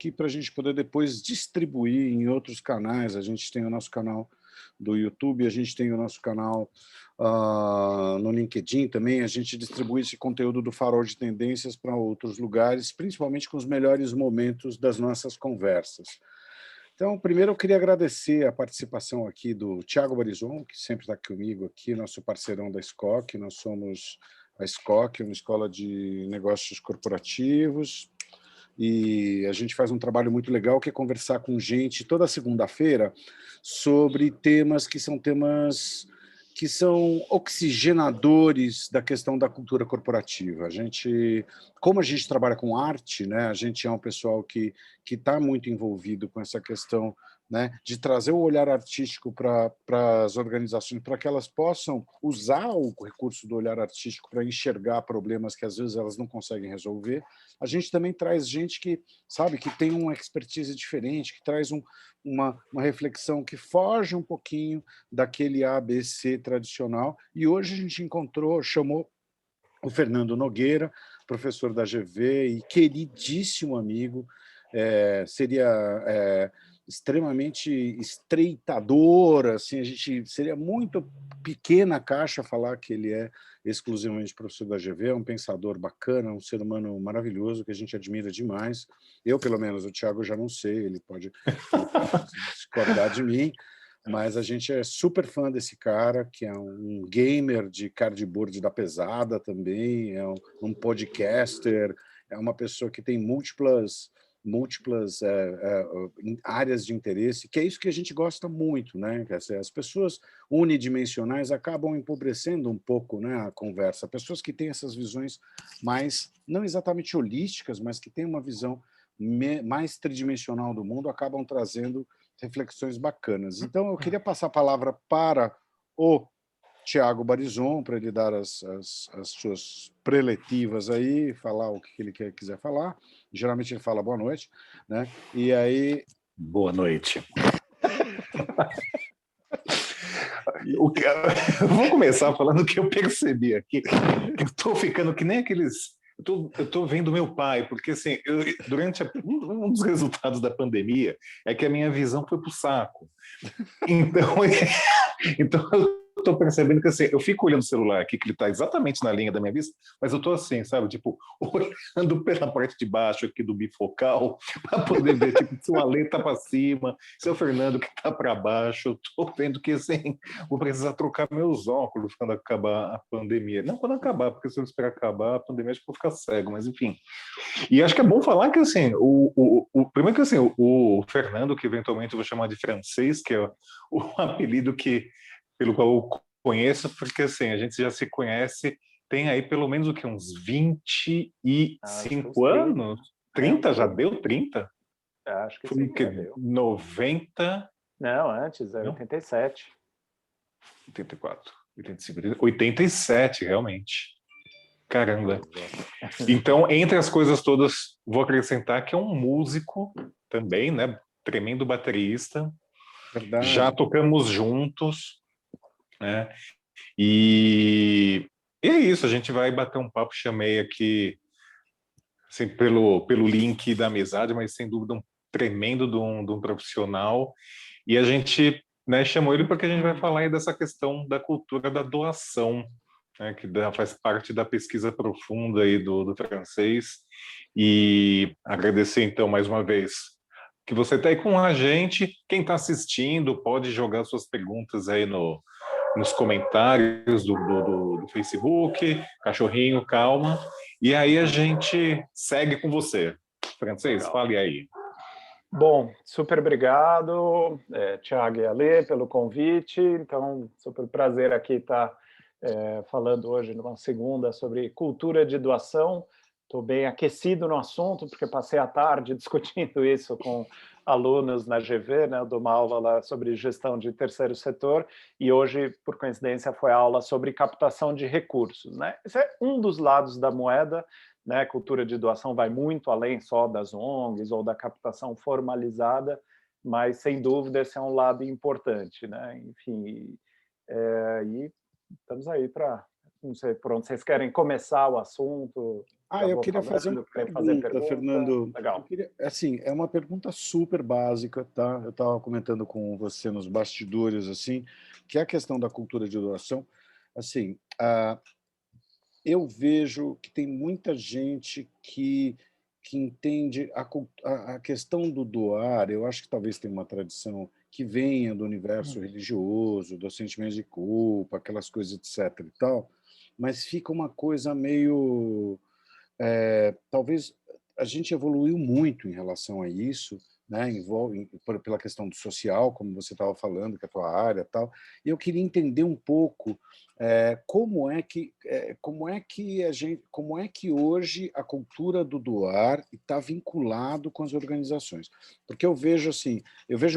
aqui para a gente poder depois distribuir em outros canais. A gente tem o nosso canal do YouTube, a gente tem o nosso canal no LinkedIn também, a gente distribui esse conteúdo do Farol de Tendências para outros lugares, principalmente com os melhores momentos das nossas conversas. Então, primeiro eu queria agradecer a participação aqui do Thiago Barizon, que sempre está comigo aqui, nosso parceirão da SCOC. Nós somos a SCOC, uma escola de negócios corporativos, e a gente faz um trabalho muito legal, que é conversar com gente toda segunda-feira sobre temas que são oxigenadores da questão da cultura corporativa. Como a gente trabalha com arte, né, a gente é um pessoal que está muito envolvido com essa questão, né, de trazer o olhar artístico para as organizações, para que elas possam usar o recurso do olhar artístico para enxergar problemas que às vezes elas não conseguem resolver. A gente também traz gente que, sabe, que tem uma expertise diferente, que traz uma reflexão que foge um pouquinho daquele ABC tradicional. E hoje a gente chamou o Fernando Nogueira, professor da GV e queridíssimo amigo. Seria extremamente estreitador, assim, a gente seria muito pequena a caixa falar que ele é exclusivamente professor da GV, é um pensador bacana, um ser humano maravilhoso que a gente admira demais. Eu, pelo menos, o Thiago já não sei, ele pode discordar de mim, mas a gente é super fã desse cara, que é um gamer de cardboard da pesada também, é um podcaster, é uma pessoa que tem múltiplas áreas de interesse, que é isso que a gente gosta muito, né? As pessoas unidimensionais acabam empobrecendo um pouco, né, a conversa. Pessoas que têm essas visões mais, não exatamente holísticas, mas que têm uma visão mais tridimensional do mundo, acabam trazendo reflexões bacanas. Então, eu queria passar a palavra para o Thiago Barizon, para ele dar as suas preletivas aí, falar o que ele quiser falar. Geralmente ele fala boa noite, né? E aí... Boa noite. Eu vou começar falando o que eu percebi aqui. Eu estou ficando que nem aqueles... Eu estou vendo meu pai, porque assim, durante um dos resultados da pandemia é que a minha visão foi para o saco. Então eu estou percebendo que assim, eu fico olhando o celular aqui, que ele está exatamente na linha da minha vista, mas eu estou assim, sabe, tipo, olhando pela parte de baixo aqui do bifocal, para poder ver, tipo, se o Ale está para cima, se é o Fernando que está para baixo. Eu estou vendo que assim, vou precisar trocar meus óculos quando acabar a pandemia. Não quando acabar, porque se eu esperar acabar a pandemia, acho que vou ficar cego, mas enfim. E acho que é bom falar que assim, primeiro que assim, o Fernando, que eventualmente eu vou chamar de francês, que é o apelido pelo qual eu conheço, porque assim, a gente já se conhece, tem aí pelo menos o que, uns 25 anos? 30? Já deu 30? Acho que foi sim, o quê? 90? Não, antes, é 87. 84, 85, 87, realmente. Caramba. Então, entre as coisas todas, vou acrescentar que é um músico também, né? Tremendo baterista. Verdade. Já tocamos juntos, né? E é isso, a gente vai bater um papo. Chamei aqui assim, pelo link da amizade, mas sem dúvida um tremendo de um profissional. E a gente, né, chamou ele porque a gente vai falar aí dessa questão da cultura da doação, né, que faz parte da pesquisa profunda aí do francês. E agradecer então mais uma vez que você está aí com a gente. Quem está assistindo pode jogar suas perguntas aí nos comentários do Facebook, cachorrinho, calma. E aí a gente segue com você. Francês, legal. Fale aí. Bom, super obrigado, Thiago e Ale, pelo convite. Então, super prazer aqui estar falando hoje numa segunda sobre cultura de doação. Estou bem aquecido no assunto, porque passei a tarde discutindo isso com alunos na GV, né? Eu dou uma aula lá sobre gestão de terceiro setor, e hoje, por coincidência, foi a aula sobre captação de recursos, né? Esse é um dos lados da moeda, né? Cultura de doação vai muito além só das ONGs ou da captação formalizada, mas, sem dúvida, esse é um lado importante, né? Enfim, e estamos aí para... Não sei por onde vocês querem começar o assunto. Já Eu vou queria fazer uma falando, querem fazer pergunta, Fernando. Legal. Assim, é uma pergunta super básica, tá? Eu estava comentando com você nos bastidores, assim, que é a questão da cultura de doação. Assim, eu vejo que tem muita gente que entende a questão do doar. Eu acho que talvez tenha uma tradição que venha do universo religioso, dos sentimentos de culpa, aquelas coisas, etc. e tal, mas fica uma coisa meio talvez a gente evoluiu muito em relação a isso, né? Pela questão do social, como você estava falando, que é a tua área, e tal. E eu queria entender um pouco como é que hoje a cultura do doar está vinculado com as organizações, porque eu vejo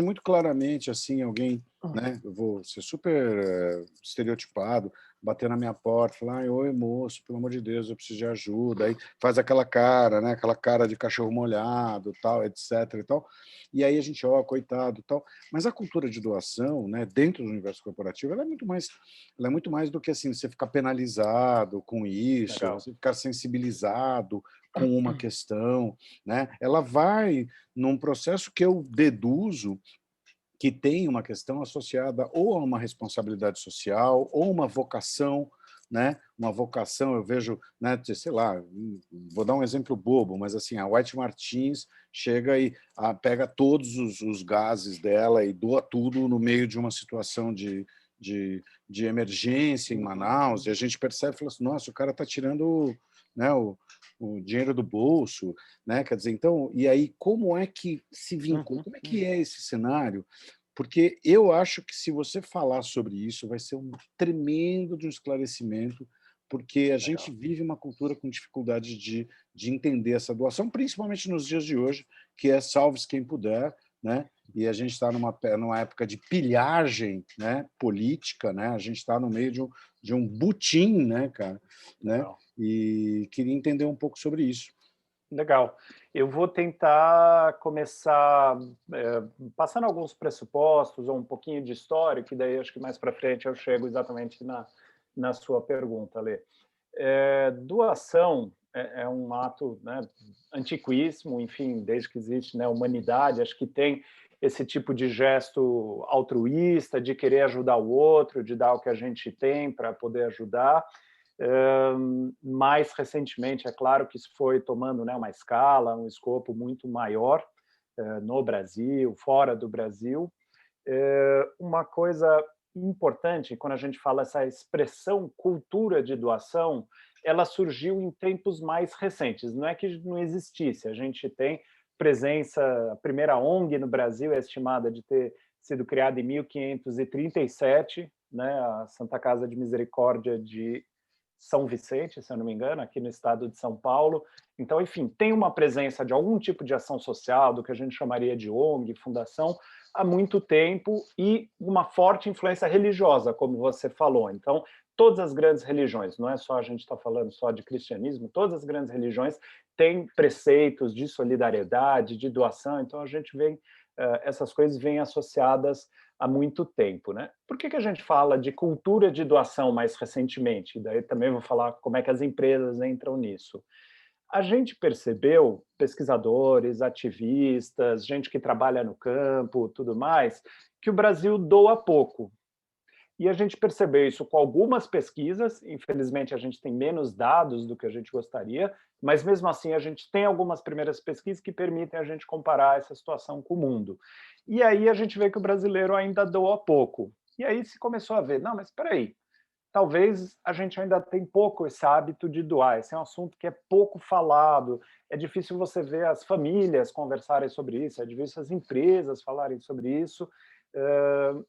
muito claramente assim alguém, né? Eu vou ser super estereotipado, bater na minha porta, falar: oi, moço, pelo amor de Deus, eu preciso de ajuda. Aí faz aquela cara, né? Aquela cara de cachorro molhado, tal, etc. e tal. E aí a gente, coitado, tal. Mas a cultura de doação, né, dentro do universo corporativo, ela é muito mais do que assim você ficar penalizado com isso, Legal. você ficar sensibilizado com uma questão, né? Ela vai num processo que eu deduzo que tem uma questão associada ou a uma responsabilidade social ou uma vocação, né? Uma vocação, eu vejo, né, sei lá, vou dar um exemplo bobo, mas assim, a White Martins chega e pega todos os gases dela e doa tudo no meio de uma situação de emergência em Manaus, e a gente percebe e fala assim: nossa, o cara está tirando, né, o dinheiro do bolso, né? Quer dizer, então, e aí como é que se vincula? Como é que é esse cenário? Porque eu acho que se você falar sobre isso, vai ser um tremendo de um esclarecimento, porque a gente Legal. vive uma cultura com dificuldade de entender essa doação, principalmente nos dias de hoje, que é salve-se quem puder, né? E a gente está numa época de pilhagem, né, política, né? A gente está no meio de um butim, né, cara? Né? Legal. E queria entender um pouco sobre isso. Legal. Eu vou tentar começar passando alguns pressupostos ou um pouquinho de história, que daí acho que mais para frente eu chego exatamente na sua pergunta, Lê. Doação é um ato, né, antiquíssimo, enfim, desde que existe, né, humanidade, acho que tem esse tipo de gesto altruísta, de querer ajudar o outro, de dar o que a gente tem para poder ajudar. Mais recentemente, é claro que isso foi tomando, né, uma escala, um escopo muito maior no Brasil, fora do Brasil. Uma coisa importante, quando a gente fala essa expressão cultura de doação, ela surgiu em tempos mais recentes. Não é que não existisse, a gente tem presença, a primeira ONG no Brasil é estimada de ter sido criada em 1537, né, a Santa Casa de Misericórdia de São Vicente, se eu não me engano, aqui no estado de São Paulo. Então, enfim, tem uma presença de algum tipo de ação social, do que a gente chamaria de ONG, fundação, há muito tempo, e uma forte influência religiosa, como você falou. Então, todas as grandes religiões, não é só a gente está falando só de cristianismo, todas as grandes religiões têm preceitos de solidariedade, de doação, então a gente vê essas coisas vêm associadas há muito tempo, né? Por que a gente fala de cultura de doação mais recentemente? E daí também vou falar como é que as empresas entram nisso. A gente percebeu, pesquisadores, ativistas, gente que trabalha no campo, tudo mais, que o Brasil doa pouco. E a gente percebeu isso com algumas pesquisas, infelizmente a gente tem menos dados do que a gente gostaria, mas mesmo assim a gente tem algumas primeiras pesquisas que permitem a gente comparar essa situação com o mundo. E aí a gente vê que o brasileiro ainda doa pouco. E aí se começou a ver, não, mas espera aí, talvez a gente ainda tem pouco esse hábito de doar, esse é um assunto que é pouco falado, é difícil você ver as famílias conversarem sobre isso, é difícil as empresas falarem sobre isso,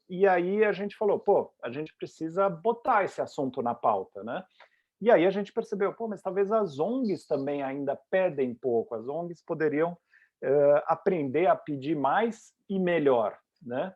e aí a gente falou, pô, a gente precisa botar esse assunto na pauta, né? E aí a gente percebeu, pô, mas talvez as ONGs também ainda pedem pouco, as ONGs poderiam aprender a pedir mais e melhor, né?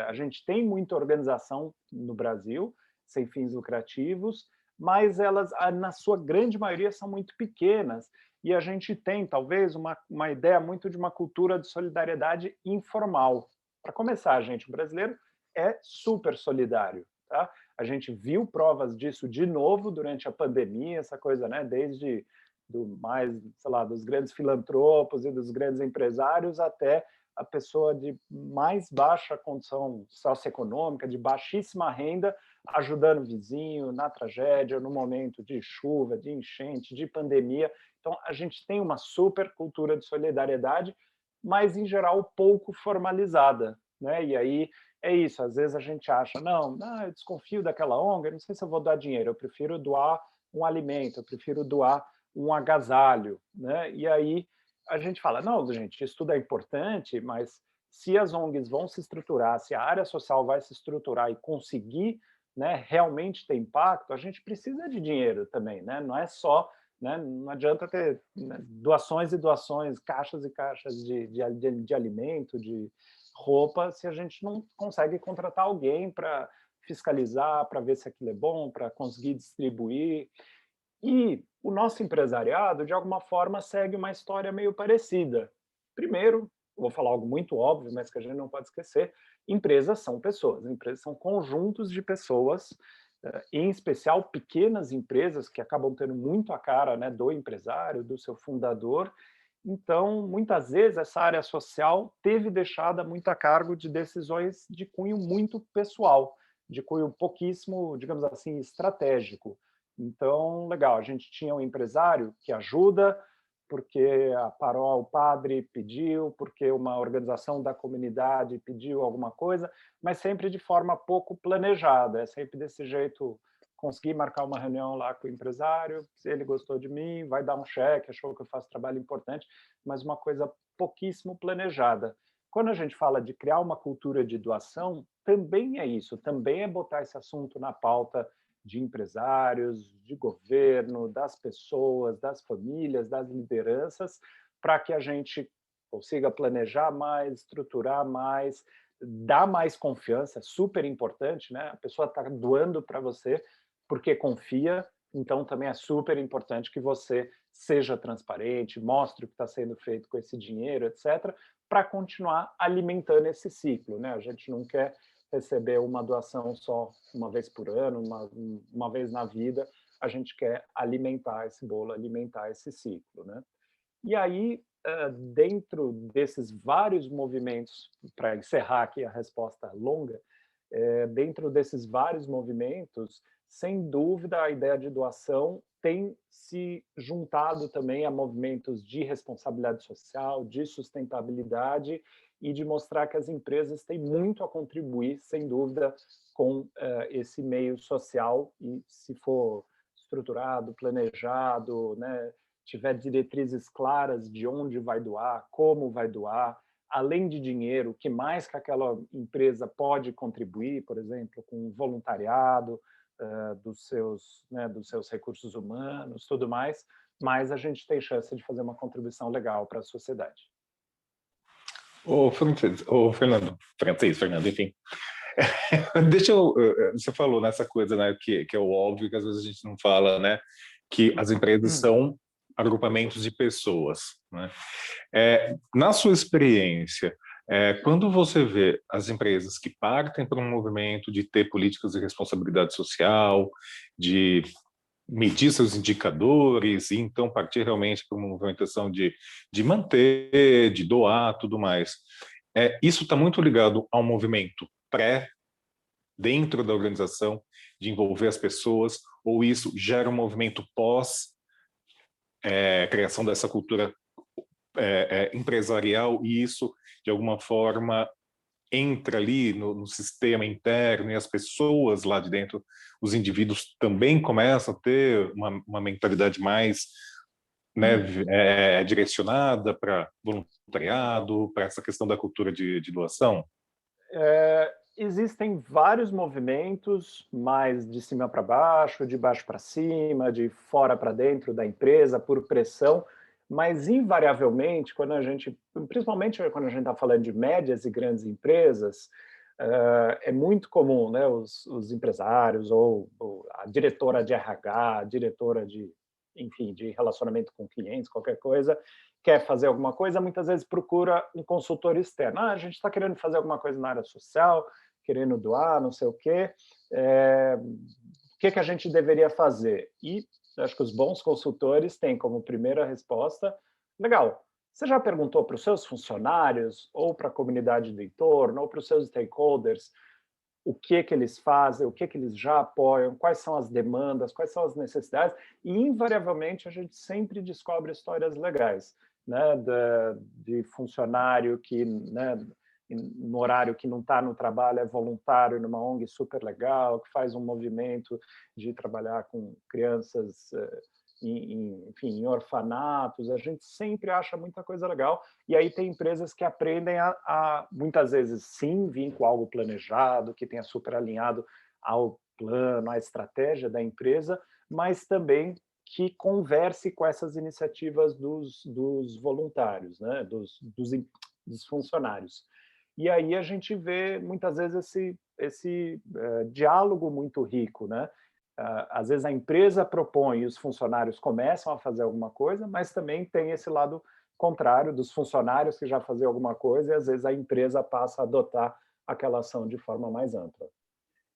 A gente tem muita organização no Brasil, sem fins lucrativos, mas elas, na sua grande maioria, são muito pequenas, e a gente tem, talvez, uma ideia muito de uma cultura de solidariedade informal. Para começar, gente, o brasileiro é super solidário, tá? A gente viu provas disso de novo durante a pandemia, essa coisa, né? Desde sei lá, dos grandes filantropos e dos grandes empresários até a pessoa de mais baixa condição socioeconômica, de baixíssima renda, ajudando o vizinho na tragédia, no momento de chuva, de enchente, de pandemia. Então, a gente tem uma super cultura de solidariedade, mas, em geral, pouco formalizada, né? E aí é isso, às vezes a gente acha, não, eu desconfio daquela ONG, eu não sei se eu vou dar dinheiro, eu prefiro doar um alimento, eu prefiro doar um agasalho, né? E aí a gente fala, não, gente, isso tudo é importante, mas se as ONGs vão se estruturar, se a área social vai se estruturar e conseguir, né, realmente ter impacto, a gente precisa de dinheiro também, né? Não é só, né, não adianta ter, né, doações e doações, caixas e caixas de alimento, de roupa, se a gente não consegue contratar alguém para fiscalizar, para ver se aquilo é bom, para conseguir distribuir. E o nosso empresariado, de alguma forma, segue uma história meio parecida. Primeiro, vou falar algo muito óbvio, mas que a gente não pode esquecer, empresas são pessoas, empresas são conjuntos de pessoas, em especial pequenas empresas que acabam tendo muito a cara, né, do empresário, do seu fundador. Então, muitas vezes, essa área social teve deixada muito a cargo de decisões de cunho muito pessoal, de cunho pouquíssimo, digamos assim, estratégico. Então, legal, a gente tinha um empresário que ajuda, porque a paróquia, o padre pediu, porque uma organização da comunidade pediu alguma coisa, mas sempre de forma pouco planejada, é sempre desse jeito, consegui marcar uma reunião lá com o empresário, se ele gostou de mim, vai dar um cheque, achou que eu faço trabalho importante, mas uma coisa pouquíssimo planejada. Quando a gente fala de criar uma cultura de doação, também é isso, também é botar esse assunto na pauta de empresários, de governo, das pessoas, das famílias, das lideranças, para que a gente consiga planejar mais, estruturar mais, dar mais confiança, é super importante, né? A pessoa está doando para você porque confia, então também é super importante que você seja transparente, mostre o que está sendo feito com esse dinheiro, etc., para continuar alimentando esse ciclo, né? A gente não quer receber uma doação só uma vez por ano, uma vez na vida, a gente quer alimentar esse bolo, alimentar esse ciclo, né? E aí, dentro desses vários movimentos, para encerrar aqui a resposta longa, dentro desses vários movimentos, sem dúvida, a ideia de doação tem se juntado também a movimentos de responsabilidade social, de sustentabilidade e de mostrar que as empresas têm muito a contribuir, sem dúvida, com esse meio social e, se for estruturado, planejado, né, tiver diretrizes claras de onde vai doar, como vai doar, além de dinheiro, o que mais que aquela empresa pode contribuir, por exemplo, com voluntariado, dos seus recursos humanos, tudo mais, mas a gente tem chance de fazer uma contribuição legal para a sociedade. Fernando, enfim. Você falou nessa coisa, né, que é o óbvio, que às vezes a gente não fala, né, que as empresas são agrupamentos de pessoas, né? Na sua experiência, quando você vê as empresas que partem para um movimento de ter políticas de responsabilidade social, de medir seus indicadores e então partir realmente para uma movimentação de manter, de doar, tudo mais, isso está muito ligado ao movimento dentro da organização, de envolver as pessoas, ou isso gera um movimento pós criação dessa cultura empresarial, e isso, de alguma forma, entra ali no sistema interno e as pessoas lá de dentro, os indivíduos também começam a ter uma mentalidade mais, né, direcionada para voluntariado, para essa questão da cultura de doação? Existem vários movimentos, mais de cima para baixo, de baixo para cima, de fora para dentro da empresa, por pressão, mas invariavelmente, principalmente quando a gente está falando de médias e grandes empresas, é muito comum, né, os empresários ou a diretora de RH, a diretora enfim, de relacionamento com clientes, qualquer coisa, quer fazer alguma coisa, muitas vezes procura um consultor externo. A gente está querendo fazer alguma coisa na área social, querendo doar, não sei o quê, o que a gente deveria fazer? E Eu acho que os bons consultores têm como primeira resposta, legal, você já perguntou para os seus funcionários, ou para a comunidade do entorno, ou para os seus stakeholders, o que eles fazem, o que eles já apoiam, quais são as demandas, quais são as necessidades, e invariavelmente a gente sempre descobre histórias legais, né, de funcionário que, né, no horário que não está no trabalho, é voluntário numa ONG super legal, que faz um movimento de trabalhar com crianças enfim, em orfanatos, a gente sempre acha muita coisa legal, e aí tem empresas que aprendem muitas vezes, sim, vir com algo planejado, que tenha super alinhado ao plano, à estratégia da empresa, mas também que converse com essas iniciativas dos voluntários, né? dos funcionários. E aí a gente vê, muitas vezes, esse diálogo muito rico, né? Às vezes a empresa propõe e os funcionários começam a fazer alguma coisa, mas também tem esse lado contrário dos funcionários que já faziam alguma coisa e às vezes a empresa passa a adotar aquela ação de forma mais ampla.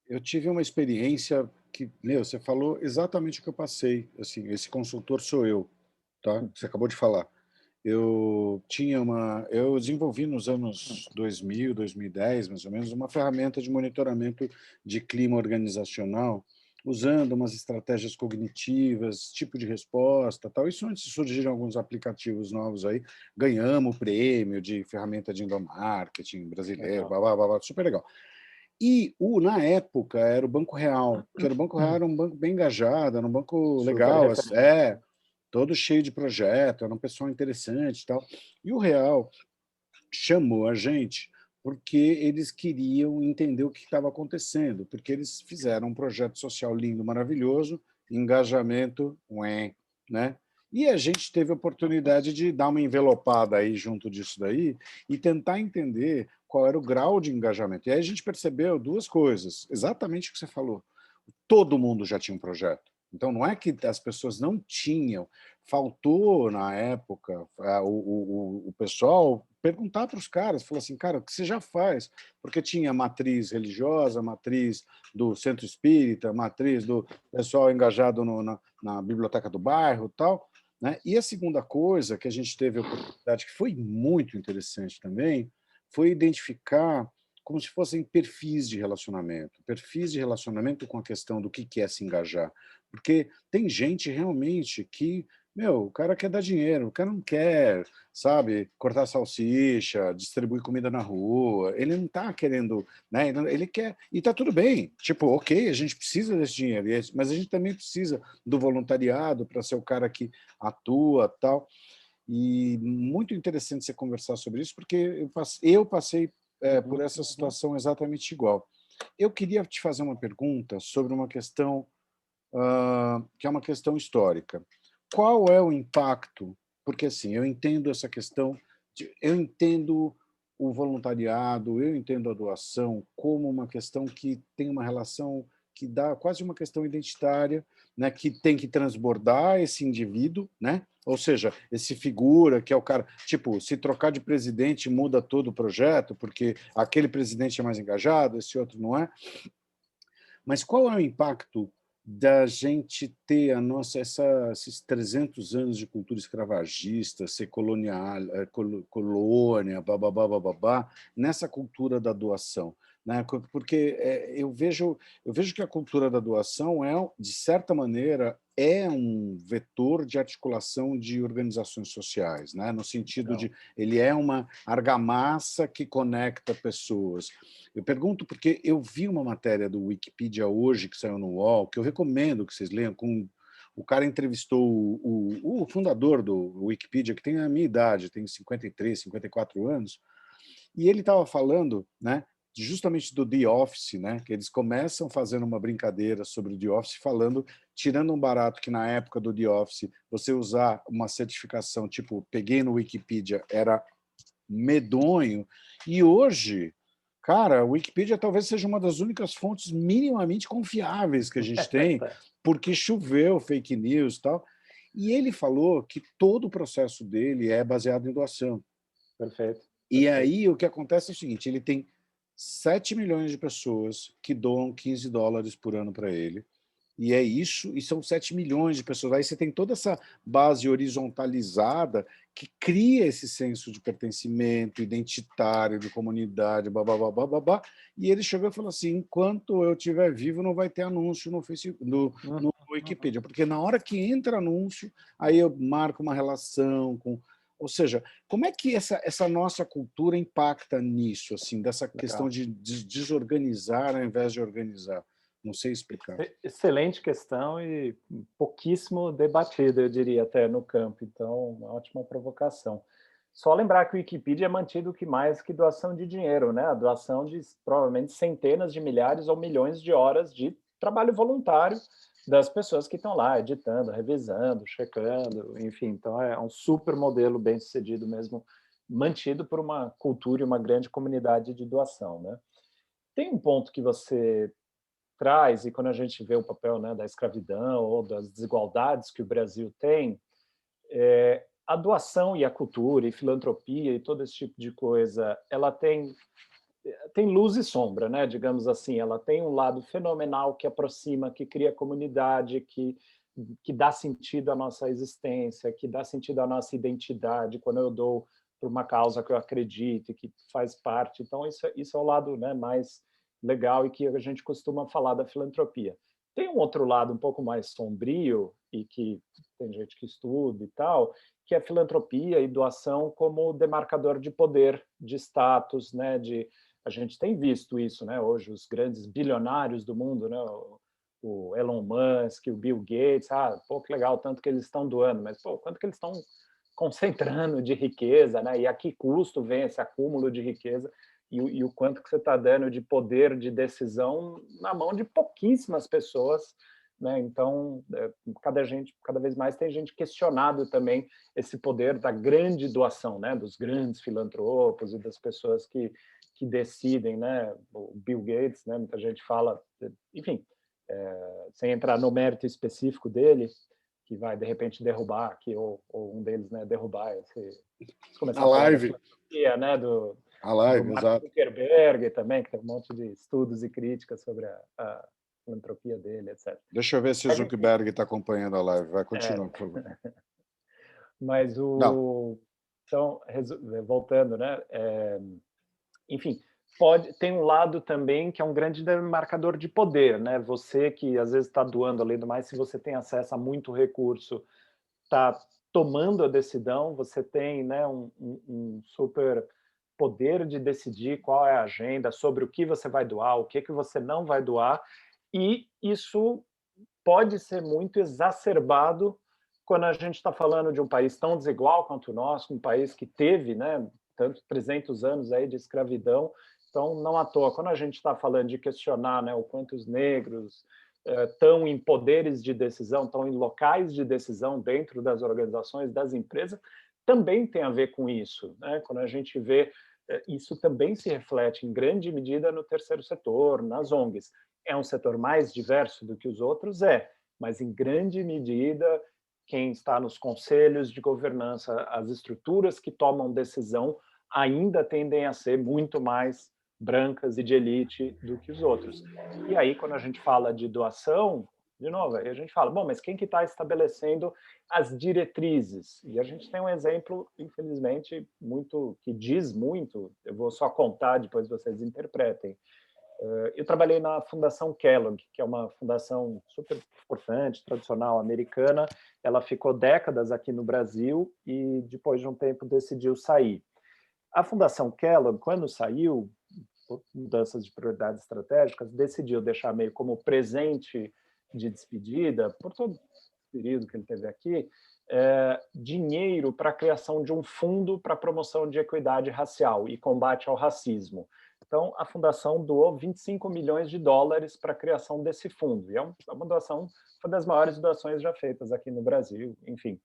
Eu tive uma experiência que, meu, você falou exatamente o que eu passei. Assim, esse consultor sou eu, tá? Você acabou de falar. Eu desenvolvi nos anos 2000, 2010, mais ou menos, uma ferramenta de monitoramento de clima organizacional, usando umas estratégias cognitivas, tipo de resposta, tal. Isso antes surgiram alguns aplicativos novos aí, ganhamos o prêmio de ferramenta de endomarketing brasileiro, blá, blá, blá, blá, super legal. E, na época, era o Banco Real, que era o Banco Real era um banco bem engajado, era um banco Super legal, referência. todo cheio de projeto, era um pessoal interessante e tal. E o Real chamou a gente porque eles queriam entender o que estava acontecendo, porque eles fizeram um projeto social lindo, maravilhoso, engajamento, ué, né? E a gente teve a oportunidade de dar uma envelopada aí junto disso daí e tentar entender qual era o grau de engajamento. E aí a gente percebeu duas coisas, exatamente o que você falou. Todo mundo já tinha um projeto. Então, não é que as pessoas não tinham, faltou, na época, o pessoal perguntar para os caras, falou assim, cara, o que você já faz? Porque tinha matriz religiosa, matriz do centro espírita, matriz do pessoal engajado na biblioteca do bairro e tal. Né? E a segunda coisa que a gente teve a oportunidade, que foi muito interessante também, foi identificar como se fossem perfis de relacionamento com a questão do que é se engajar. Porque tem gente realmente que, meu, o cara quer dar dinheiro, o cara não quer, sabe, cortar salsicha, distribuir comida na rua, ele não está querendo, né, ele quer, e está tudo bem, tipo, ok, a gente precisa desse dinheiro, mas a gente também precisa do voluntariado para ser o cara que atua, tal. E muito interessante você conversar sobre isso, porque eu passei por essa situação exatamente igual. Eu queria te fazer uma pergunta sobre uma questão que é uma questão histórica. Qual é o impacto? Porque assim, eu entendo essa questão, eu entendo o voluntariado, eu entendo a doação como uma questão que tem uma relação que dá quase uma questão identitária, né, que tem que transbordar esse indivíduo, né? Ou seja, esse figura que é o cara, tipo, se trocar de presidente muda todo o projeto, porque aquele presidente é mais engajado, esse outro não é. Mas qual é o impacto da gente ter esses 300 anos de cultura escravagista, ser colonial, colônia, bababá, bababá, nessa cultura da doação? Né? Porque eu vejo que a cultura da doação de certa maneira, é um vetor de articulação de organizações sociais, né? No sentido de ele é uma argamassa que conecta pessoas. Eu pergunto porque eu vi uma matéria do Wikipedia hoje, que saiu no UOL, que eu recomendo que vocês leiam, o cara entrevistou o fundador do Wikipedia, que tem a minha idade, tem 53, 54 anos, e ele estava falando, né, justamente do The Office, né, que eles começam fazendo uma brincadeira sobre o The Office, tirando um barato que na época do The Office, você usar uma certificação, tipo, peguei no Wikipedia, era medonho, e hoje, cara, a Wikipedia talvez seja uma das únicas fontes minimamente confiáveis que a gente tem, porque choveu fake news e tal. E ele falou que todo o processo dele é baseado em doação. Perfeito. E aí o que acontece é o seguinte, ele tem 7 milhões de pessoas que doam $15 por ano para ele. E é isso, e são 7 milhões de pessoas. Aí você tem toda essa base horizontalizada que cria esse senso de pertencimento identitário, de comunidade, babá, babá, e ele chegou e falou assim: enquanto eu estiver vivo, não vai ter anúncio no Facebook, no Wikipedia, porque na hora que entra anúncio, aí eu marco uma relação com. Ou seja, como é que essa nossa cultura impacta nisso, assim, dessa questão de desorganizar ao invés de organizar? Não sei explicar. Excelente questão e pouquíssimo debatida, eu diria, até no campo. Então, uma ótima provocação. Só lembrar que o Wikipedia é mantido que mais que doação de dinheiro, né? A doação de provavelmente centenas de milhares ou milhões de horas de trabalho voluntário das pessoas que estão lá editando, revisando, checando, enfim. Então, é um super modelo bem sucedido mesmo, mantido por uma cultura e uma grande comunidade de doação, né? Tem um ponto que você traz, e quando a gente vê o papel, né, da escravidão ou das desigualdades que o Brasil tem, a doação e a cultura e filantropia e todo esse tipo de coisa, ela tem luz e sombra, né? Digamos assim, ela tem um lado fenomenal que aproxima, que cria comunidade, que dá sentido à nossa existência, que dá sentido à nossa identidade. Quando eu dou por uma causa que eu acredito e que faz parte, então isso é o lado, né, mais legal e que a gente costuma falar da filantropia. Tem um outro lado um pouco mais sombrio e que tem gente que estuda e tal, que é filantropia e doação como demarcador de poder, de status, né, de a gente tem visto isso, né? Hoje os grandes bilionários do mundo, né? O Elon Musk, o Bill Gates, pô, que legal, tanto que eles estão doando, mas pô, quanto que eles estão concentrando de riqueza, né? E a que custo vem esse acúmulo de riqueza e o quanto que você está dando de poder de decisão na mão de pouquíssimas pessoas, né? Então, cada vez mais tem gente questionado também esse poder da grande doação, né? Dos grandes filantropos e das pessoas que decidem, né? O Bill Gates, né? Muita gente fala, enfim, sem entrar no mérito específico dele, que vai de repente derrubar aqui ou um deles, né? Derrubar se começar A a falar da live, filosofia, né? Do Mark exato. Zuckerberg também, que tem um monte de estudos e críticas sobre a filantropia dele, etc. Deixa eu ver se o Mas, enfim, Zuckerberg está acompanhando a live. Vai, continua, por favor. mas Não, então, voltando, né? Enfim, tem um lado também que é um grande demarcador de poder, né? Você que às vezes está doando, além do mais, se você tem acesso a muito recurso, está tomando a decisão, você tem, né, um super poder de decidir qual é a agenda, sobre o que você vai doar, o que você não vai doar, e isso pode ser muito exacerbado quando a gente está falando de um país tão desigual quanto o nosso, um país que teve, né, tanto 300 anos aí de escravidão. Então, não à toa, quando a gente está falando de questionar, né, o quanto os negros estão em poderes de decisão, estão em locais de decisão dentro das organizações, das empresas, também tem a ver com isso, né? Quando a gente vê, isso também se reflete em grande medida no terceiro setor, nas ONGs. É um setor mais diverso do que os outros? Mas em grande medida, quem está nos conselhos de governança, as estruturas que tomam decisão, ainda tendem a ser muito mais brancas e de elite do que os outros. E aí, quando a gente fala de doação, de novo, aí a gente fala, bom, mas quem que está estabelecendo as diretrizes? E a gente tem um exemplo, infelizmente, muito que diz muito, eu vou só contar, depois vocês interpretem. Eu trabalhei na Fundação Kellogg, que é uma fundação super importante, tradicional americana. Ela ficou décadas aqui no Brasil e, depois de um tempo, decidiu sair. A Fundação Kellogg, quando saiu, por mudanças de prioridades estratégicas, decidiu deixar meio como presente de despedida, por todo o período que ele teve aqui, dinheiro para a criação de um fundo para promoção de equidade racial e combate ao racismo. Então, a fundação doou 25 milhões de dólares para a criação desse fundo. E é uma doação, foi das maiores doações já feitas aqui no Brasil, enfim.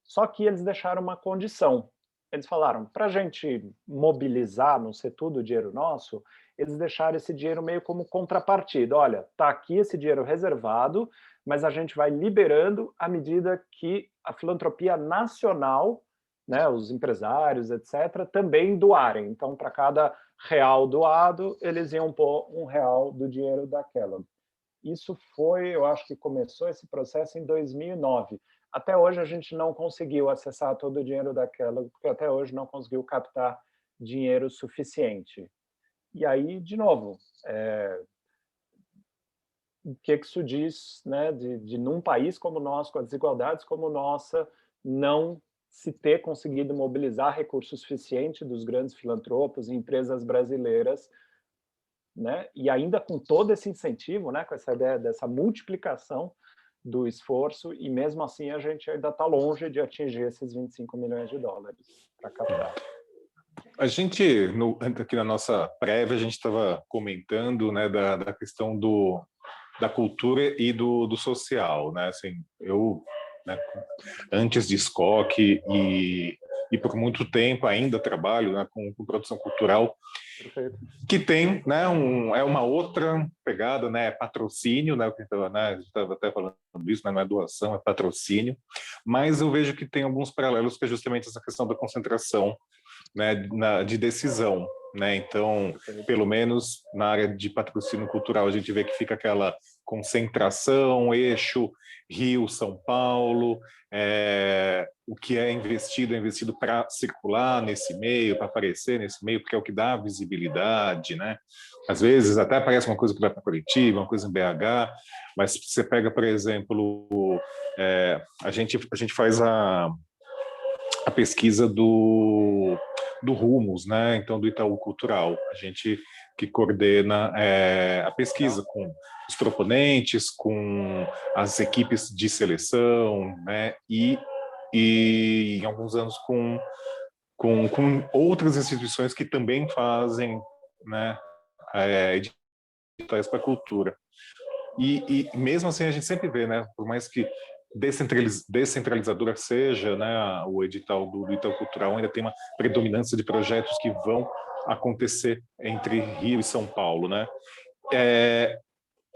Só que eles deixaram uma condição. Eles falaram, para a gente mobilizar, não ser tudo dinheiro nosso, eles deixaram esse dinheiro meio como contrapartida. Olha, está aqui esse dinheiro reservado, mas a gente vai liberando à medida que a filantropia nacional, né, os empresários, etc., também doarem. Então, para cada real doado, eles iam pôr R$1 do dinheiro da Kellogg. isso foi, eu acho que começou esse processo em 2009. Até hoje a gente não conseguiu acessar todo o dinheiro daquela, porque até hoje não conseguiu captar dinheiro suficiente. E aí, de novo, o que isso diz, né, de num país como o nosso, com as desigualdades como nossa, não se ter conseguido mobilizar recursos suficientes dos grandes filantropos e empresas brasileiras, né, e ainda com todo esse incentivo, né, com essa ideia dessa multiplicação do esforço, e mesmo assim a gente ainda está longe de atingir esses 25 milhões de dólares para captar. A gente, aqui na nossa prévia, a gente estava comentando, né, da questão da cultura e do social, né? Assim, eu, né, antes de SCOC e por muito tempo ainda trabalho, né, com produção cultural, Perfeito. que tem, né, é uma outra pegada, né, patrocínio, né, a gente estava até falando disso, né, não é doação, é patrocínio, mas eu vejo que tem alguns paralelos que é justamente essa questão da concentração, né, de decisão, né? Então, pelo menos na área de patrocínio cultural, a gente vê que fica aquela concentração, eixo Rio, São Paulo, o que é investido para circular nesse meio, para aparecer nesse meio, porque é o que dá visibilidade, né? Às vezes até aparece uma coisa que vai para Curitiba, uma coisa em BH, mas se você pega, por exemplo, a gente faz a pesquisa do Rumos, né? Então, do Itaú Cultural. A gente que coordena a pesquisa com os proponentes, com as equipes de seleção, né? E em alguns anos com outras instituições que também fazem, né, editais para a cultura. E mesmo assim a gente sempre vê, né, por mais que descentralizadora seja, né, o edital do Itaú Cultural, ainda tem uma predominância de projetos que vão acontecer entre Rio e São Paulo, né?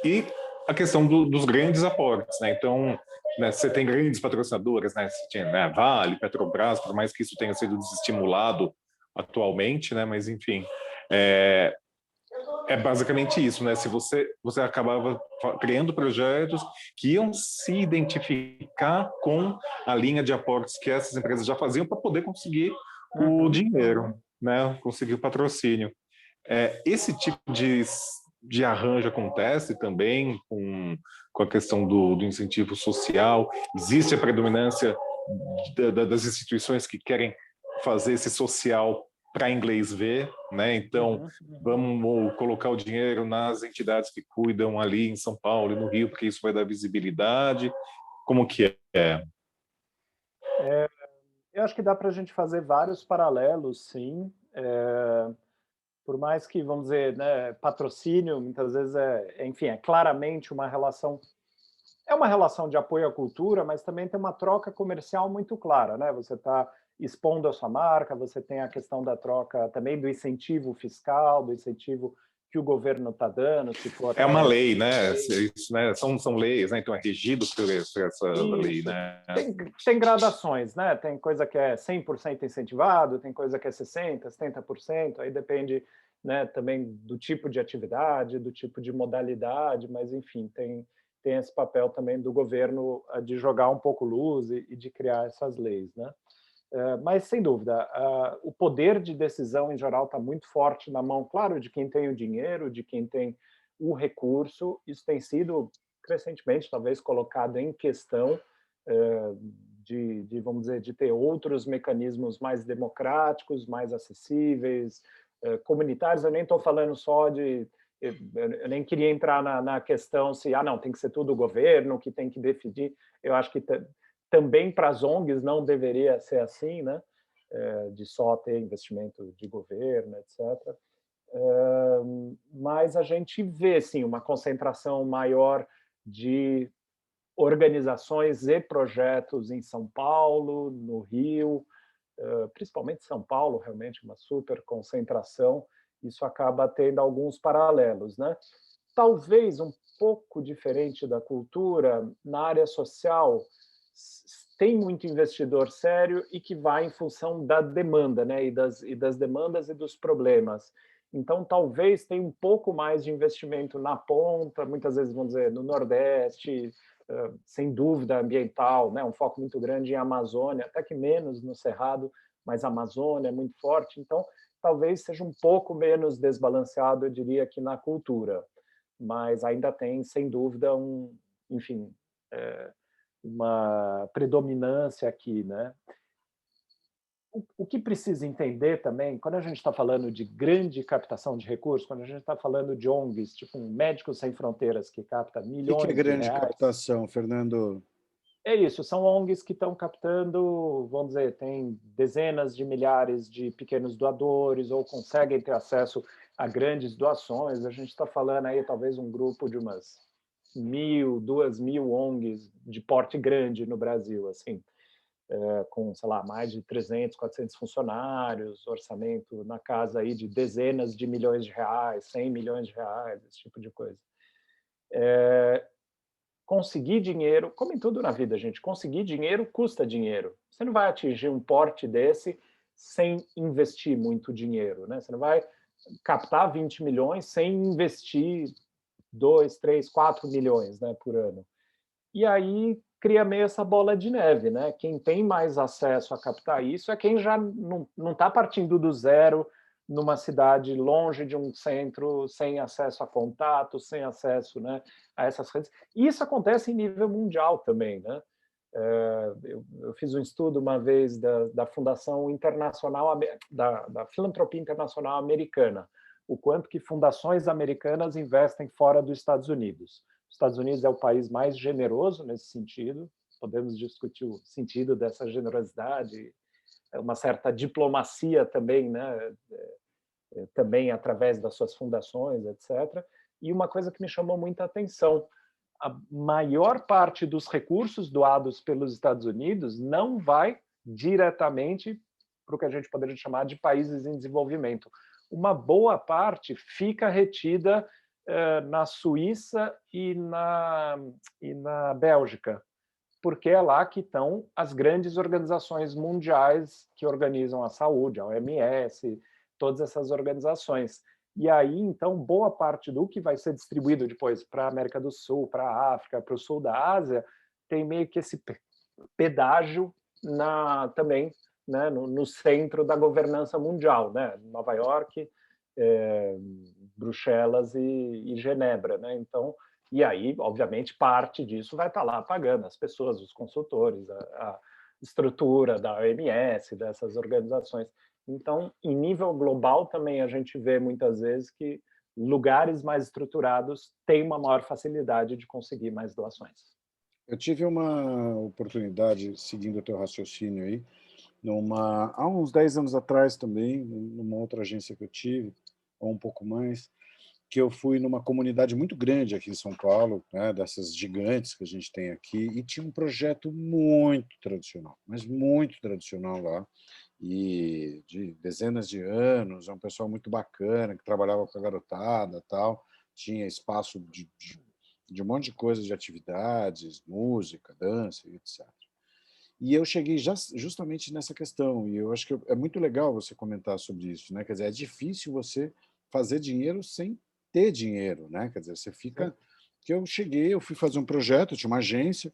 E a questão dos grandes aportes, né? Então, né, você tem grandes patrocinadoras, né? Você tinha, né, Vale, Petrobras, por mais que isso tenha sido desestimulado atualmente, né? Mas enfim, é basicamente isso, né? Se você acabava criando projetos que iam se identificar com a linha de aportes que essas empresas já faziam para poder conseguir o dinheiro, né? Conseguir o patrocínio. Esse tipo de arranjo acontece também com a questão do incentivo social. Existe a predominância das instituições que querem fazer esse social para inglês ver, né? Então, vamos colocar o dinheiro nas entidades que cuidam ali em São Paulo e no Rio, porque isso vai dar visibilidade. Como que é? Eu acho que dá para a gente fazer vários paralelos, sim. Por mais que, vamos dizer, né, patrocínio, muitas vezes enfim, é claramente uma relação de apoio à cultura, mas também tem uma troca comercial muito clara, né? Você está expondo a sua marca, você tem a questão da troca também do incentivo fiscal, do incentivo que o governo está dando, se for É uma lei, né? Isso, né? São leis, né? Então é regido por essa lei, né? Tem gradações, né? Tem coisa que é 100% incentivado, tem coisa que é 60%, 70%, aí depende, né, também do tipo de atividade, do tipo de modalidade, mas enfim, tem esse papel também do governo de jogar um pouco luz e de criar essas leis, né? Mas, sem dúvida, o poder de decisão, em geral, está muito forte na mão, claro, de quem tem o dinheiro, de quem tem o recurso. Isso tem sido, crescentemente, talvez, colocado em questão vamos dizer, de ter outros mecanismos mais democráticos, mais acessíveis, comunitários. Eu nem estou falando só de... Eu nem queria entrar na questão se, não, tem que ser tudo o governo que tem que decidir. Eu acho que também para as ONGs não deveria ser assim, né? De só ter investimento de governo, etc. Mas a gente vê, sim, uma concentração maior de organizações e projetos em São Paulo, no Rio, principalmente São Paulo, realmente uma super concentração. Isso acaba tendo alguns paralelos, né? Talvez um pouco diferente da cultura, na área social, tem muito investidor sério e que vai em função da demanda, né? E das demandas e dos problemas. Então, talvez tenha um pouco mais de investimento na ponta, muitas vezes, vamos dizer, no Nordeste, sem dúvida ambiental, né? Um foco muito grande em Amazônia, até que menos no Cerrado, mas a Amazônia é muito forte. Então, talvez seja um pouco menos desbalanceado, eu diria, que na cultura. Mas ainda tem, sem dúvida, enfim, uma predominância aqui, né? O que precisa entender também, quando a gente está falando de grande captação de recursos, quando a gente está falando de ONGs, tipo um Médicos Sem Fronteiras, que capta O que é milhões de grande reais, captação, Fernando? é isso, são ONGs que estão captando, vamos dizer, tem dezenas de milhares de pequenos doadores ou conseguem ter acesso a grandes doações. A gente está falando aí talvez um grupo de umas 1.000, 2.000 ONGs de porte grande no Brasil, assim, com, sei lá, mais de 300, 400 funcionários, orçamento na casa aí de dezenas de milhões de reais, 100 milhões de reais, esse tipo de coisa. Conseguir dinheiro, como em tudo na vida, gente, conseguir dinheiro custa dinheiro. Você não vai atingir um porte desse sem investir muito dinheiro, né? Você não vai captar 20 milhões sem investir 2, 3, 4 milhões, né, por ano. E aí cria meio essa bola de neve, né? Quem tem mais acesso a captar isso é quem já não está partindo do zero numa cidade longe de um centro, sem acesso a contato, sem acesso, né, a essas redes. E isso acontece em nível mundial também, né? Eu fiz um estudo uma vez da Fundação Internacional, da Filantropia Internacional Americana, o quanto que fundações americanas investem fora dos Estados Unidos. Os Estados Unidos é o país mais generoso nesse sentido, podemos discutir o sentido dessa generosidade, uma certa diplomacia também, né? Também através das suas fundações, etc. E uma coisa que me chamou muita atenção, a maior parte dos recursos doados pelos Estados Unidos não vai diretamente para o que a gente poderia chamar de países em desenvolvimento. Uma boa parte fica retida na Suíça e na Bélgica, porque é lá que estão as grandes organizações mundiais que organizam a saúde, a OMS, todas essas organizações. E aí, então, boa parte do que vai ser distribuído depois para a América do Sul, para a África, para o sul da Ásia, tem meio que esse pedágio também, né, no centro da governança mundial, né? Nova York, Bruxelas e Genebra, né? Então, e aí, obviamente, parte disso vai estar lá pagando as pessoas, os consultores, a estrutura da OMS, dessas organizações. Então, em nível global também a gente vê muitas vezes que lugares mais estruturados têm uma maior facilidade de conseguir mais doações. Eu tive uma oportunidade, seguindo o teu raciocínio aí, há uns 10 anos atrás também, numa outra agência que eu tive, ou um pouco mais, que eu fui numa comunidade muito grande aqui em São Paulo, né, dessas gigantes que a gente tem aqui, e tinha um projeto muito tradicional, mas muito tradicional lá, e de dezenas de anos, é um pessoal muito bacana, que trabalhava com a garotada, tal, tinha espaço de um monte de coisas, de atividades, música, dança, etc. E eu cheguei justamente nessa questão, e eu acho que é muito legal você comentar sobre isso, né? Quer dizer, é difícil você fazer dinheiro sem ter dinheiro, né? Quer dizer, você fica... Que eu fui fazer um projeto, eu tinha uma agência,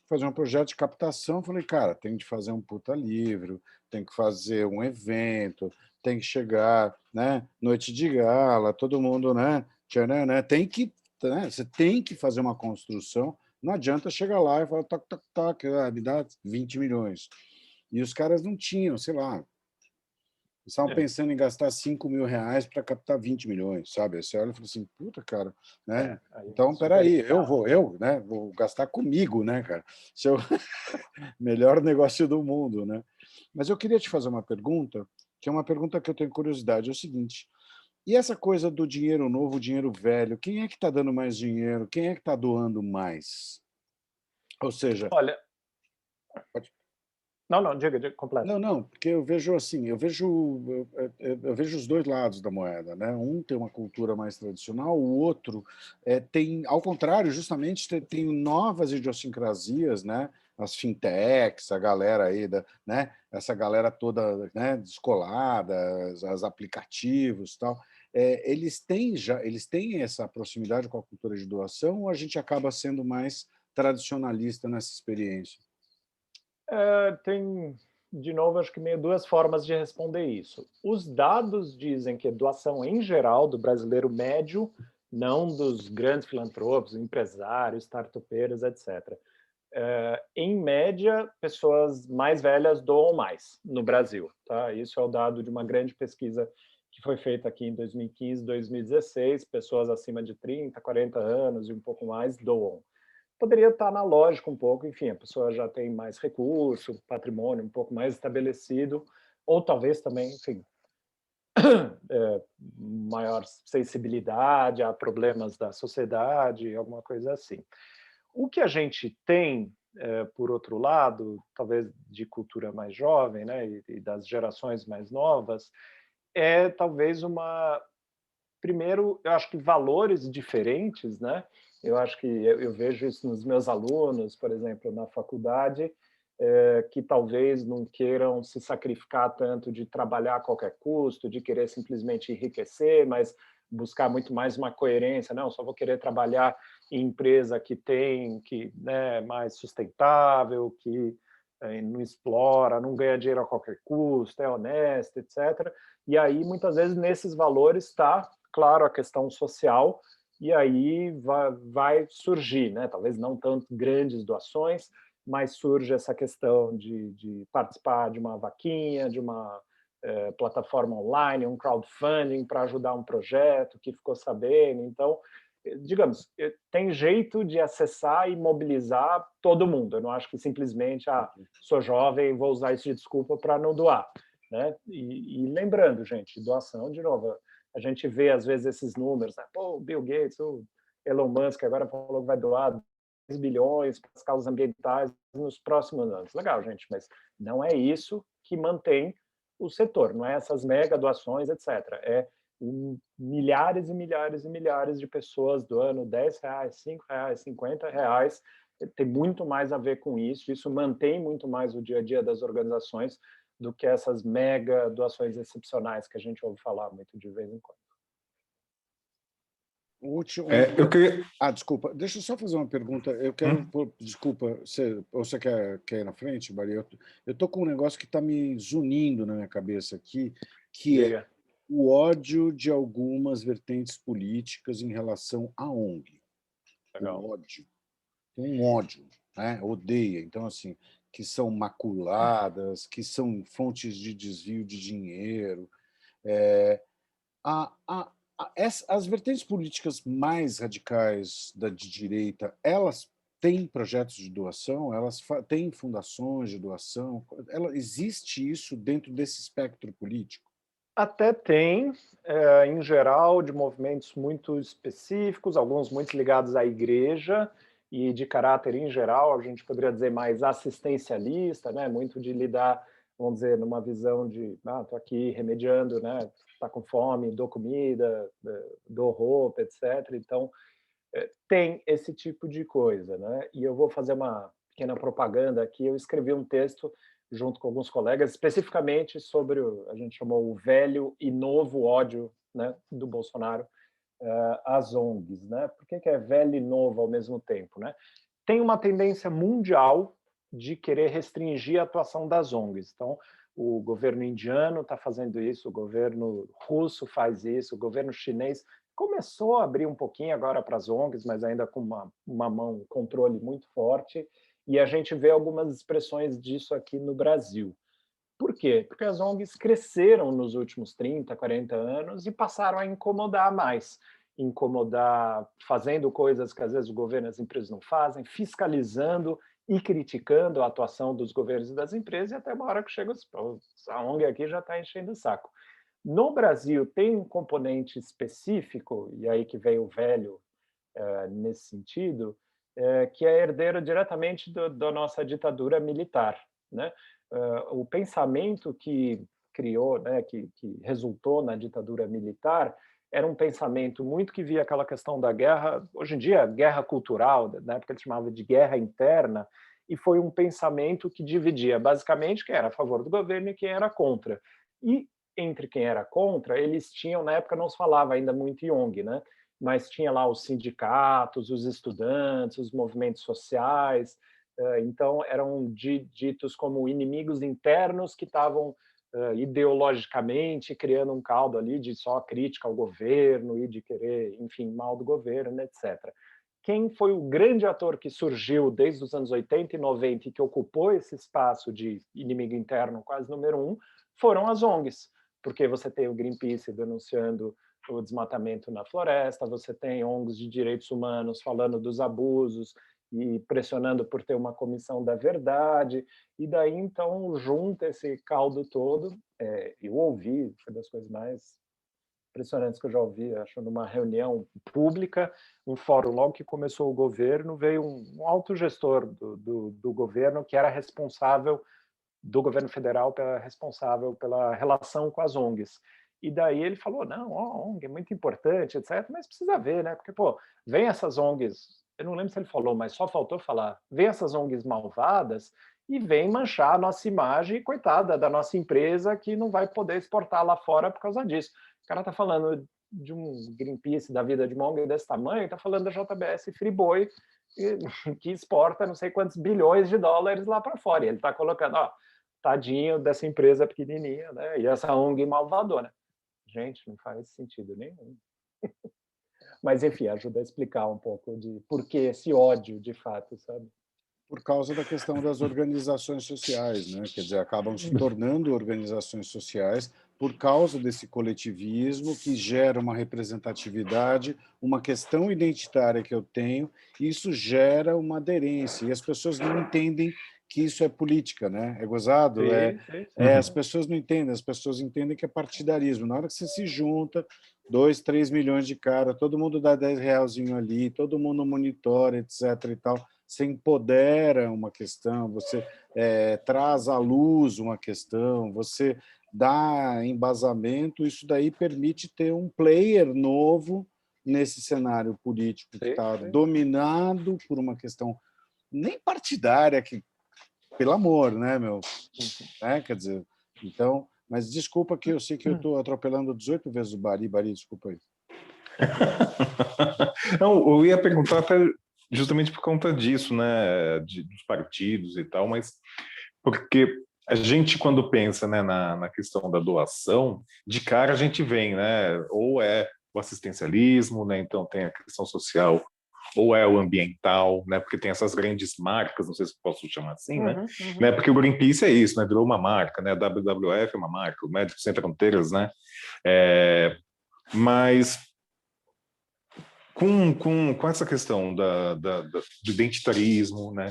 fazer um projeto de captação, falei, cara, tem que fazer um puta livro, tem que fazer um evento, tem que chegar, né? Noite de gala, todo mundo, né? Tchananã, tem que, né? Você tem que fazer uma construção. Não adianta chegar lá e falar, toc, toc, toc, me dá 20 milhões. E os caras não tinham, sei lá, estavam pensando em gastar 5 mil reais para captar 20 milhões, sabe? Aí você olha e fala assim, puta, cara, né? Então, peraí, né? Vou gastar comigo, né, cara? Melhor negócio do mundo, né? Mas eu queria te fazer uma pergunta, que é uma pergunta que eu tenho curiosidade, é o seguinte, e essa coisa do dinheiro novo, dinheiro velho, quem é que está dando mais dinheiro? Quem é que está doando mais? Ou seja, Olha, pode... não, diga, completo. Não, porque eu vejo assim, eu vejo os dois lados da moeda, né? Um tem uma cultura mais tradicional, o outro tem, ao contrário, justamente tem novas idiosincrasias, né? as fintechs, a galera aí, né, essa galera toda, né, descolada, os aplicativos e tal, eles têm essa proximidade com a cultura de doação ou a gente acaba sendo mais tradicionalista nessa experiência? Tem, de novo, acho que meio duas formas de responder isso. Os dados dizem que a doação em geral do brasileiro médio, não dos grandes filantropos, empresários, startupeiros, etc. Em média, pessoas mais velhas doam mais no Brasil. Tá? Isso é o dado de uma grande pesquisa que foi feita aqui em 2015, 2016. Pessoas acima de 30, 40 anos e um pouco mais doam. Poderia estar na lógica um pouco, enfim, a pessoa já tem mais recurso, patrimônio um pouco mais estabelecido, ou talvez também, enfim, maior sensibilidade a problemas da sociedade, alguma coisa assim. O que a gente tem, por outro lado, talvez de cultura mais jovem, né, e das gerações mais novas, é talvez uma primeiro, eu acho que valores diferentes, né? Eu acho que eu vejo isso nos meus alunos, por exemplo, na faculdade, que talvez não queiram se sacrificar tanto de trabalhar a qualquer custo, de querer simplesmente enriquecer, mas buscar muito mais uma coerência. Não, só vou querer trabalhar em empresa que né, mais sustentável, que não explora, não ganha dinheiro a qualquer custo, é honesto, etc. E aí, muitas vezes, nesses valores está claro, a questão social, e aí vai surgir, né? Talvez não tanto grandes doações, mas surge essa questão de participar de uma vaquinha, de uma plataforma online, um crowdfunding para ajudar um projeto que ficou sabendo. Então, digamos, tem jeito de acessar e mobilizar todo mundo. Eu não acho que simplesmente, sou jovem, vou usar isso de desculpa para não doar. Né? E lembrando, gente, doação, de novo, a gente vê, às vezes, esses números, né? Pô, o Bill Gates, o Elon Musk agora falou que vai doar 10 bilhões para as causas ambientais nos próximos anos. Legal, gente, mas não é isso que mantém o setor, não é essas mega doações, etc. É milhares e milhares e milhares de pessoas doando R$10, R$5, R$50. Tem muito mais a ver com isso, isso mantém muito mais o dia a dia das organizações do que essas mega doações excepcionais que a gente ouve falar muito de vez em quando. Eu queria... Desculpa, deixa eu só fazer uma pergunta. Eu quero, desculpa, você quer ir na frente, Maria? Eu estou com um negócio que está me zunindo na minha cabeça aqui, que é o ódio de algumas vertentes políticas em relação à ONG. Legal. O ódio. Tem um ódio, né? Odeia. Então, assim, que são maculadas, que são fontes de desvio de dinheiro. As vertentes políticas mais radicais de direita, elas têm projetos de doação? Elas têm fundações de doação? Existe isso dentro desse espectro político? Até tem, em geral, de movimentos muito específicos, alguns muito ligados à igreja e de caráter, em geral, a gente poderia dizer mais assistencialista, né? Muito de lidar, vamos dizer, numa visão de, estou aqui remediando, né? Está com fome, dou comida, dou roupa, etc. Então, tem esse tipo de coisa, né? E eu vou fazer uma pequena propaganda aqui. Eu escrevi um texto junto com alguns colegas, especificamente sobre a gente chamou o velho e novo ódio, né, do Bolsonaro às ONGs, né? Por que é velho e novo ao mesmo tempo, né? Tem uma tendência mundial de querer restringir a atuação das ONGs. Então, o governo indiano está fazendo isso, o governo russo faz isso, o governo chinês começou a abrir um pouquinho agora para as ONGs, mas ainda com uma mão, um controle muito forte, e a gente vê algumas expressões disso aqui no Brasil. Por quê? Porque as ONGs cresceram nos últimos 30, 40 anos e passaram a incomodar mais. Incomodar fazendo coisas que às vezes o governo e as empresas não fazem, fiscalizando e criticando a atuação dos governos e das empresas, e até uma hora que chega, a ONG aqui já está enchendo o saco. No Brasil tem um componente específico, e aí que veio o velho nesse sentido, que é herdeiro diretamente da nossa ditadura militar, né? O pensamento que criou, né, que resultou na ditadura militar, era um pensamento muito que via aquela questão da guerra, hoje em dia, guerra cultural, na época eles chamavam de guerra interna, e foi um pensamento que dividia basicamente quem era a favor do governo e quem era contra. E entre quem era contra, eles tinham, na época não se falava ainda muito em ONG, né? Mas tinha lá os sindicatos, os estudantes, os movimentos sociais, então eram ditos como inimigos internos que estavam ideologicamente criando um caldo ali de só crítica ao governo e de querer, enfim, mal do governo, etc. Quem foi o grande ator que surgiu desde os anos 80 e 90 e que ocupou esse espaço de inimigo interno quase número um foram as ONGs, porque você tem o Greenpeace denunciando o desmatamento na floresta, você tem ONGs de direitos humanos falando dos abusos e pressionando por ter uma comissão da verdade, e daí então junta esse caldo todo. Eu ouvi, foi das coisas mais impressionantes que eu já ouvi, acho, numa reunião pública, um fórum, logo que começou o governo, veio um alto gestor do governo que era responsável, do governo federal, responsável pela relação com as ONGs. E daí ele falou, não, a ONG é muito importante, etc., mas precisa ver, né? Porque, pô, vem essas ONGs, eu não lembro se ele falou, mas só faltou falar, vem essas ONGs malvadas e vem manchar a nossa imagem, e coitada da nossa empresa que não vai poder exportar lá fora por causa disso. O cara está falando de um Greenpeace da vida de uma ONG desse tamanho, está falando da JBS Friboi, que exporta não sei quantos bilhões de dólares lá para fora. E ele está colocando, ó, tadinho dessa empresa pequenininha, né? E essa ONG malvadona. Gente, não faz sentido nenhum. Mas, enfim, ajuda a explicar um pouco de por que esse ódio, de fato, sabe? Por causa da questão das organizações sociais, né? Quer dizer, acabam se tornando organizações sociais por causa desse coletivismo que gera uma representatividade, uma questão identitária que eu tenho, e isso gera uma aderência, e as pessoas não entendem que isso é política, né? É gozado? Sim, sim, sim. As pessoas não entendem, as pessoas entendem que é partidarismo. Na hora que você se junta, 2, 3 milhões de caras, todo mundo dá 10 realzinho ali, todo mundo monitora, etc. e tal, você empodera uma questão, você traz à luz uma questão, você dá embasamento, isso daí permite ter um player novo nesse cenário político que está dominado por uma questão nem partidária, que, pelo amor, né, meu? Quer dizer, então, mas desculpa que eu sei que eu estou atropelando 18 vezes o Bari, desculpa aí. Não, eu ia perguntar até justamente por conta disso, né, dos partidos e tal, mas porque a gente, quando pensa, né, na questão da doação, de cara a gente vem, né, ou é o assistencialismo, né, então tem a questão social, ou é o ambiental, né, porque tem essas grandes marcas, não sei se posso chamar assim, né, porque o Greenpeace é isso, né, virou uma marca, né, a WWF é uma marca, o Médicos Sem Fronteiras, né, mas com essa questão do identitarismo, né,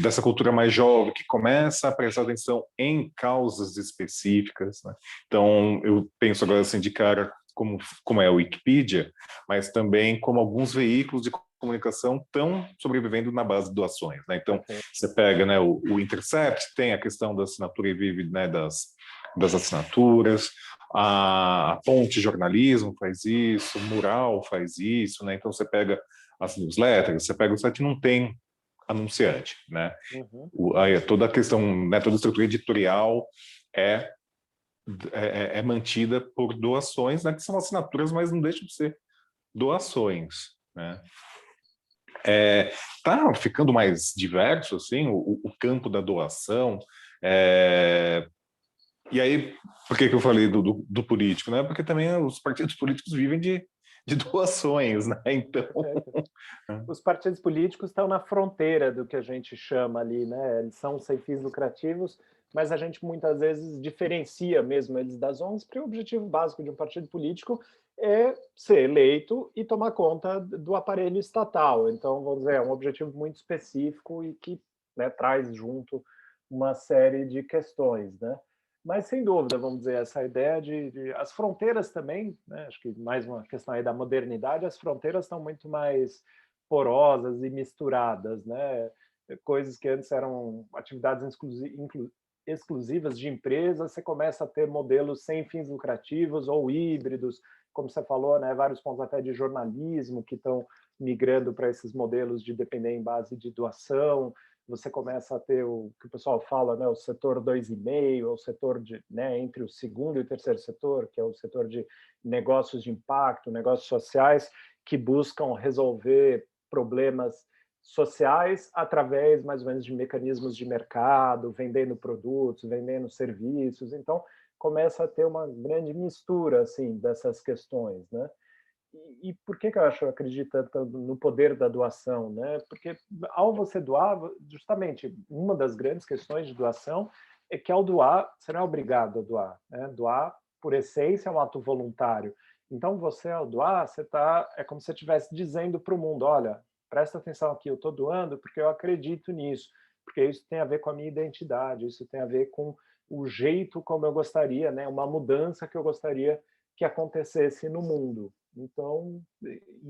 dessa cultura mais jovem que começa a prestar atenção em causas específicas, né? Então eu penso agora assim de cara como é a Wikipedia, mas também como alguns veículos de comunicação estão sobrevivendo na base de doações, né? Então você pega, né, o Intercept, tem a questão da assinatura e vive, né, das assinaturas. A Ponte Jornalismo faz isso, o Mural faz isso, né? Então você pega as newsletters, você pega o site, não tem anunciante, né? Toda a questão, né, toda a estrutura editorial é mantida por doações, né, que são assinaturas, mas não deixam de ser doações, né? Tá ficando mais diverso, assim, o campo da doação. E aí, por que eu falei do político, né? Porque também os partidos políticos vivem de doações, né? Então... Os partidos políticos estão na fronteira do que a gente chama ali, né? Eles são sem fins lucrativos, mas a gente muitas vezes diferencia mesmo eles das ONGs, porque o objetivo básico de um partido político é ser eleito e tomar conta do aparelho estatal. Então, vamos dizer, é um objetivo muito específico e que, né, traz junto uma série de questões, né? Mas, sem dúvida, vamos dizer, essa ideia de as fronteiras também, né? Acho que mais uma questão aí da modernidade, as fronteiras estão muito mais porosas e misturadas, né? Coisas que antes eram atividades exclusivas de empresas, você começa a ter modelos sem fins lucrativos ou híbridos, como você falou, né? Vários pontos até de jornalismo que estão migrando para esses modelos de depender em base de doação. você começa a ter o que o pessoal fala, né, o setor 2,5, o setor de, né, entre o segundo e o terceiro setor, que é o setor de negócios de impacto, negócios sociais, que buscam resolver problemas sociais através, mais ou menos, de mecanismos de mercado, vendendo produtos, vendendo serviços. Então, começa a ter uma grande mistura, assim, dessas questões, né? E por que eu acredito tanto no poder da doação, né? Porque ao você doar, justamente, uma das grandes questões de doação é que ao doar, você não é obrigado a doar, né? Doar, por essência, é um ato voluntário. Então, você, ao doar, é como se você estivesse dizendo para o mundo, olha, presta atenção aqui, eu estou doando porque eu acredito nisso, porque isso tem a ver com a minha identidade, isso tem a ver com o jeito como eu gostaria, né? Uma mudança que eu gostaria que acontecesse no mundo. Então,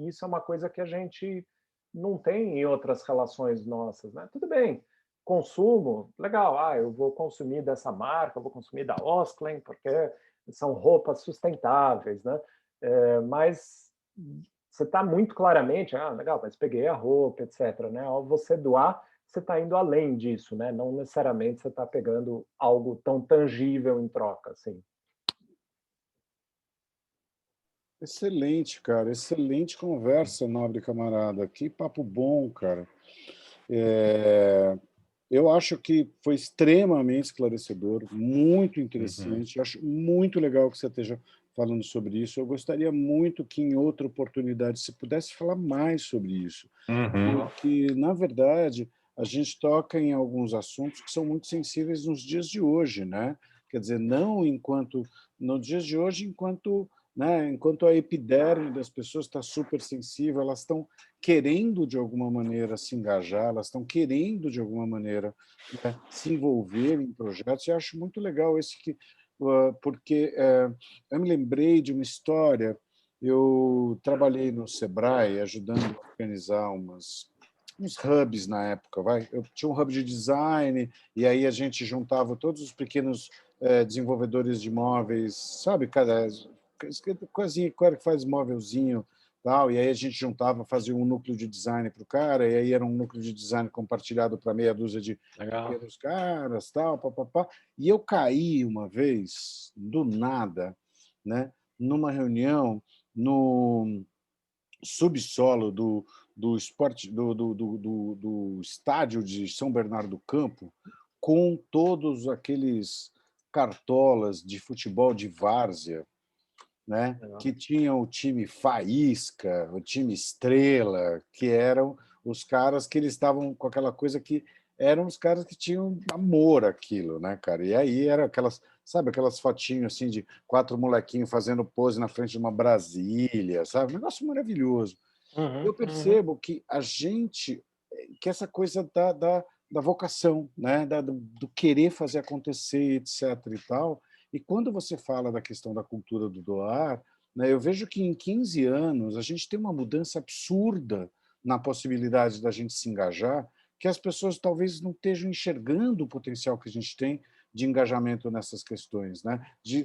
isso é uma coisa que a gente não tem em outras relações nossas, né? Tudo bem, consumo, legal, eu vou consumir dessa marca, eu vou consumir da Osklen, porque são roupas sustentáveis, né? Mas você está muito claramente, legal, mas peguei a roupa, etc., né? Ao você doar, você está indo além disso, né? Não necessariamente você está pegando algo tão tangível em troca, assim. Excelente, cara. Excelente conversa, nobre camarada. Que papo bom, cara. Eu acho que foi extremamente esclarecedor, muito Uhum. interessante. Acho muito legal que você esteja falando sobre isso. Eu gostaria muito que, em outra oportunidade, se pudesse falar mais sobre isso, Uhum. porque, na verdade, a gente toca em alguns assuntos que são muito sensíveis nos dias de hoje, né? Quer dizer, não enquanto nos dias de hoje, enquanto, né, enquanto a epiderme das pessoas está super sensível, elas estão querendo de alguma maneira se engajar, elas estão querendo de alguma maneira, né, se envolver em projetos. E acho muito legal esse que, porque eu me lembrei de uma história. Eu trabalhei no Sebrae ajudando a organizar uns hubs na época, vai. Eu tinha um hub de design e aí a gente juntava todos os pequenos desenvolvedores de móveis, sabe, cada coisinha, cara que faz móvelzinho, tal, e aí a gente juntava, fazia um núcleo de design para o cara, e aí era um núcleo de design compartilhado para meia dúzia de Legal. pequenos caras, tal, papapá. E eu caí uma vez, do nada, né, numa reunião no subsolo do esporte do estádio de São Bernardo do Campo, com todos aqueles cartolas de futebol de várzea, né, Legal. que tinham o time Faísca, o time Estrela, que eram os caras que eles estavam com aquela coisa que eram os caras que tinham amor àquilo, né, cara? E aí era aquelas, sabe, aquelas fotinhos assim de 4 molequinhos fazendo pose na frente de uma Brasília, sabe? Um negócio maravilhoso. Uhum, Eu uhum. percebo que a gente, que essa coisa da vocação, né? Do querer fazer acontecer, etc. e tal. E quando você fala da questão da cultura do doar, né, eu vejo que em 15 anos a gente tem uma mudança absurda na possibilidade da gente se engajar, que as pessoas talvez não estejam enxergando o potencial que a gente tem de engajamento nessas questões, né?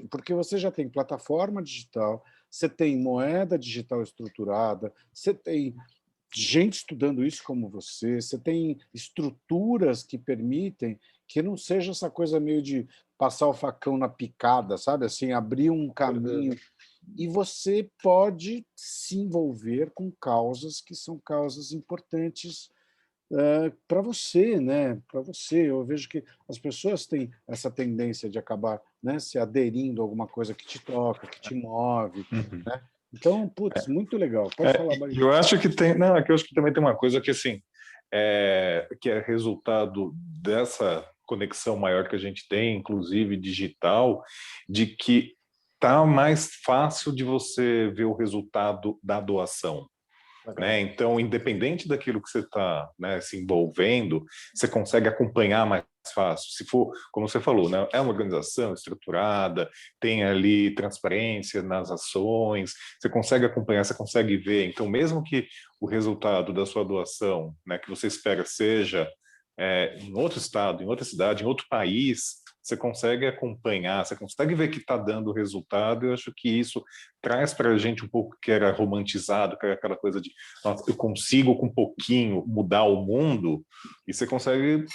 Porque você já tem plataforma digital, você tem moeda digital estruturada, você tem gente estudando isso como você tem estruturas que permitem que não seja essa coisa meio de passar o facão na picada, sabe? Assim, abrir um Com caminho. certeza. E você pode se envolver com causas que são causas importantes para você, né? Para você, eu vejo que as pessoas têm essa tendência de acabar, né, se aderindo a alguma coisa que te toca, que te move, Uhum. né? Então, putz, muito legal. Pode falar, E Maria. eu acho que tem, não, é que eu acho que também tem uma coisa que assim, que é resultado dessa conexão maior que a gente tem, inclusive digital, de que tá mais fácil de você ver o resultado da doação. Né? Legal. Então, independente daquilo que você está, né, se envolvendo, você consegue acompanhar mais fácil. Se for, como você falou, né, é uma organização estruturada, tem ali transparência nas ações, você consegue acompanhar, você consegue ver. Então, mesmo que o resultado da sua doação, né, que você espera seja em outro estado, em outra cidade, em outro país, você consegue acompanhar, você consegue ver que está dando resultado. Eu acho que isso traz para a gente um pouco que era romantizado, que era aquela coisa de, nossa, eu consigo com um pouquinho mudar o mundo, e você consegue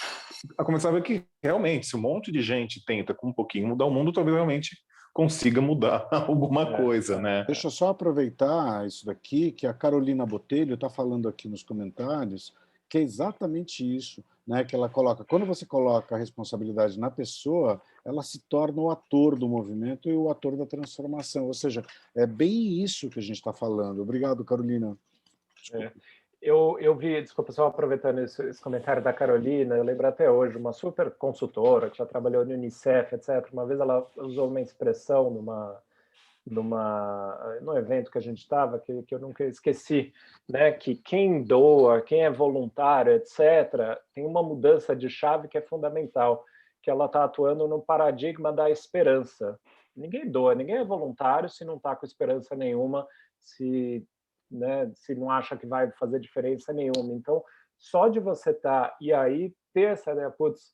começar a ver que realmente, se um monte de gente tenta com um pouquinho mudar o mundo, talvez realmente consiga mudar alguma coisa, né? Deixa eu só aproveitar isso daqui, que a Carolina Botelho está falando aqui nos comentários, que é exatamente isso, né? Que ela coloca, quando você coloca a responsabilidade na pessoa, ela se torna o ator do movimento e o ator da transformação. Ou seja, é bem isso que a gente está falando. Obrigado, Carolina. Eu vi, desculpa, só aproveitando esse comentário da Carolina, eu lembro até hoje, uma super consultora que já trabalhou no Unicef, etc. Uma vez ela usou uma expressão num evento que a gente estava, que eu nunca esqueci, né? Que quem doa, quem é voluntário, etc., tem uma mudança de chave que é fundamental, que ela está atuando no paradigma da esperança. Ninguém doa, ninguém é voluntário se não está com esperança nenhuma, se, né, se não acha que vai fazer diferença nenhuma. Então, só de você estar e aí ter essa ideia, putz,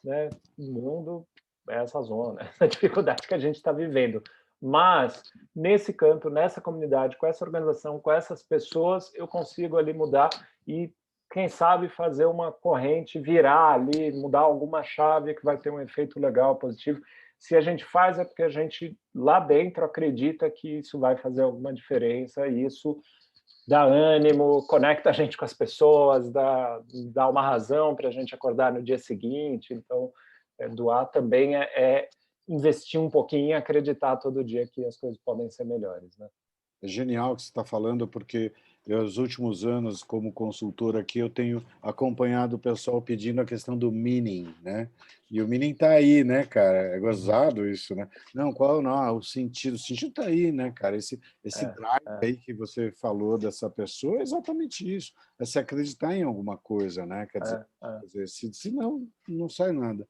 né, o mundo é essa zona, essa dificuldade que a gente está vivendo. Mas, nesse canto, nessa comunidade, com essa organização, com essas pessoas, eu consigo ali mudar e, quem sabe, fazer uma corrente virar ali, mudar alguma chave que vai ter um efeito legal, positivo. Se a gente faz, é porque a gente, lá dentro, acredita que isso vai fazer alguma diferença e isso dá ânimo, conecta a gente com as pessoas, dá uma razão para a gente acordar no dia seguinte. Então, doar também é investir um pouquinho e acreditar todo dia que as coisas podem ser melhores, né? É genial o que você está falando, porque nos últimos anos, como consultor aqui, eu tenho acompanhado o pessoal pedindo a questão do meaning, né? E o meaning está aí, né, cara? É gozado isso, né? Não, qual não? O sentido está aí, né, cara? Esse drive aí que você falou dessa pessoa é exatamente isso. É se acreditar em alguma coisa, né? Quer dizer, se não, não sai nada.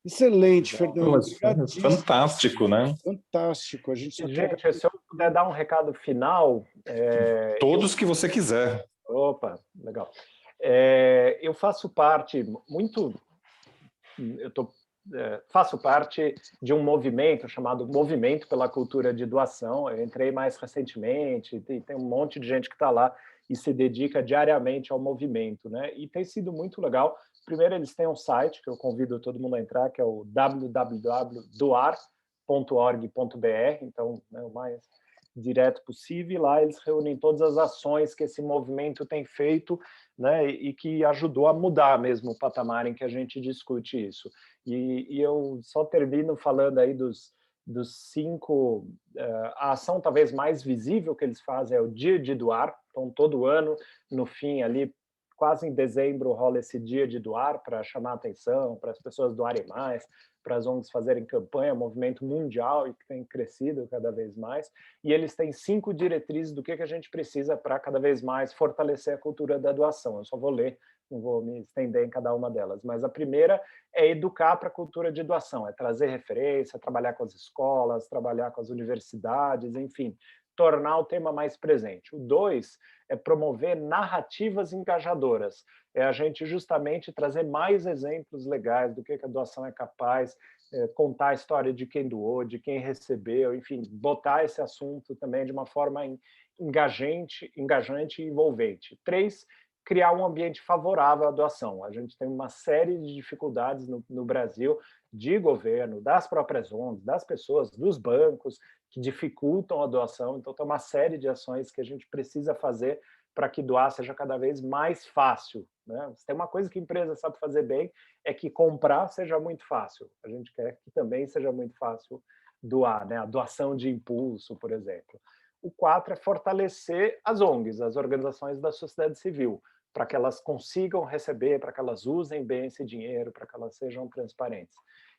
Excelente, Fernando. Obrigadíssimo. Fantástico, né? Fantástico. A gente só quer... Gente, se eu puder dar um recado final... Todos que você quiser. Opa, legal. Eu faço parte muito... faço parte de um movimento chamado Movimento pela Cultura de Doação. Eu entrei mais recentemente, tem um monte de gente que está lá e se dedica diariamente ao movimento, né? E tem sido muito legal. Primeiro, eles têm um site que eu convido todo mundo a entrar, que é o www.doar.org.br, então, né, o mais direto possível. E lá eles reúnem todas as ações que esse movimento tem feito, né, e que ajudou a mudar mesmo o patamar em que a gente discute isso. E eu só termino falando aí dos 5... a ação talvez mais visível que eles fazem é o Dia de Doar. Então, todo ano, no fim, ali, quase em dezembro, rola esse Dia de Doar para chamar a atenção, para as pessoas doarem mais, para as ONGs fazerem campanha, um movimento mundial e que tem crescido cada vez mais. E eles têm 5 diretrizes do que a gente precisa para cada vez mais fortalecer a cultura da doação. Eu só vou ler, não vou me estender em cada uma delas. Mas a primeira é educar para a cultura de doação, é trazer referência, trabalhar com as escolas, trabalhar com as universidades, enfim, tornar o tema mais presente. O 2 é promover narrativas engajadoras, é a gente justamente trazer mais exemplos legais do que a doação é capaz, contar a história de quem doou, de quem recebeu, enfim, botar esse assunto também de uma forma engajante e envolvente. 3, criar um ambiente favorável à doação. A gente tem uma série de dificuldades no Brasil, de governo, das próprias ONGs, das pessoas, dos bancos, que dificultam a doação. Então, tem uma série de ações que a gente precisa fazer para que doar seja cada vez mais fácil, né? Se tem uma coisa que a empresa sabe fazer bem, é que comprar seja muito fácil. A gente quer que também seja muito fácil doar, né? A doação de impulso, por exemplo. O 4 é fortalecer as ONGs, as organizações da sociedade civil, para que elas consigam receber, para que elas usem bem esse dinheiro, para que elas sejam transparentes.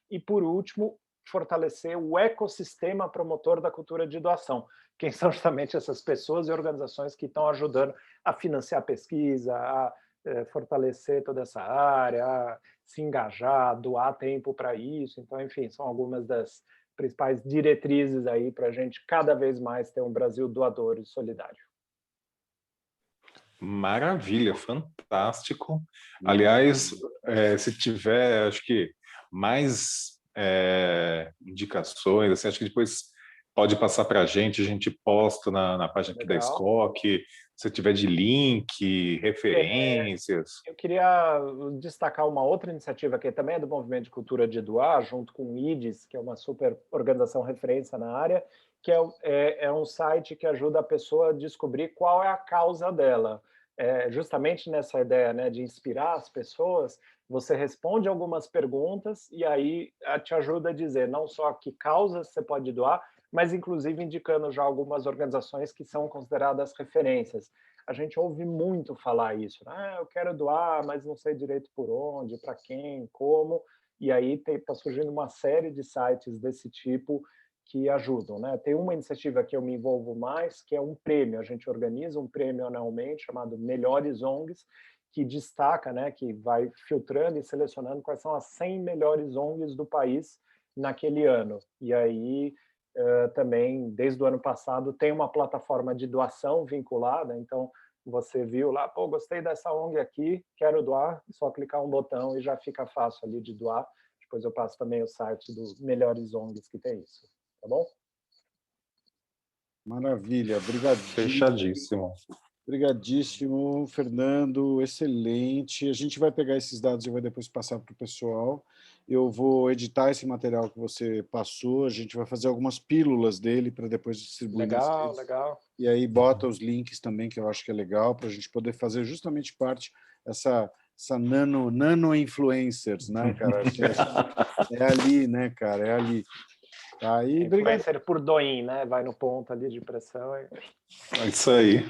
E, por último, fortalecer o ecossistema promotor da cultura de doação. Quem são justamente essas pessoas e organizações que estão ajudando a financiar a pesquisa, a fortalecer toda essa área, a se engajar, a doar tempo para isso. Então, enfim, são algumas das principais diretrizes aí para a gente cada vez mais ter um Brasil doador e solidário. Maravilha, fantástico. Aliás, se tiver, acho que mais indicações, assim, acho que depois pode passar para a gente posta na página aqui da Legal. SCOC, se tiver de link, referências. Eu queria destacar uma outra iniciativa que também é do Movimento de Cultura de Eduar, junto com o IDES, que é uma super organização referência na área, que é um site que ajuda a pessoa a descobrir qual é a causa dela. Justamente nessa ideia, né, de inspirar as pessoas, você responde algumas perguntas e aí te ajuda a dizer não só que causas você pode doar, mas inclusive indicando já algumas organizações que são consideradas referências. A gente ouve muito falar isso, né? Eu quero doar, mas não sei direito por onde, para quem, como, e aí está surgindo uma série de sites desse tipo que ajudam, né? Tem uma iniciativa que eu me envolvo mais, que é um prêmio, a gente organiza um prêmio anualmente chamado Melhores ONGs, que destaca, né, que vai filtrando e selecionando quais são as 100 melhores ONGs do país naquele ano. E aí também, desde o ano passado, tem uma plataforma de doação vinculada, então você viu lá, pô, gostei dessa ONG aqui, quero doar, só clicar um botão e já fica fácil ali de doar. Depois eu passo também o site dos melhores ONGs que tem isso, tá bom? Maravilha, obrigadíssimo. Fechadíssimo. Obrigadíssimo, Fernando, excelente. A gente vai pegar esses dados e vai depois passar para o pessoal. Eu vou editar esse material que você passou, a gente vai fazer algumas pílulas dele para depois distribuir. Legal, legal. E aí bota os links também, que eu acho que é legal, para a gente poder fazer justamente parte essa nano-influencers, né, cara? É ali, né, cara? É ali. Aí, influencer por Douyin, né? Vai no ponto ali de pressão. É isso aí.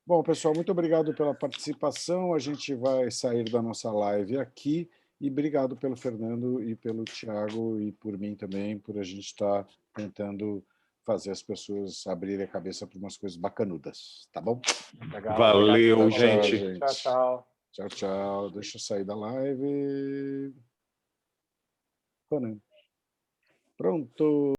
Bom, pessoal, muito obrigado pela participação. A gente vai sair da nossa live aqui. E obrigado pelo Fernando e pelo Thiago e por mim também, por a gente estar tentando fazer as pessoas abrirem a cabeça para umas coisas bacanudas, tá bom? Legal, valeu, obrigado, gente. Tchau, tchau. Tchau, tchau. Deixa eu sair da live. Pronto.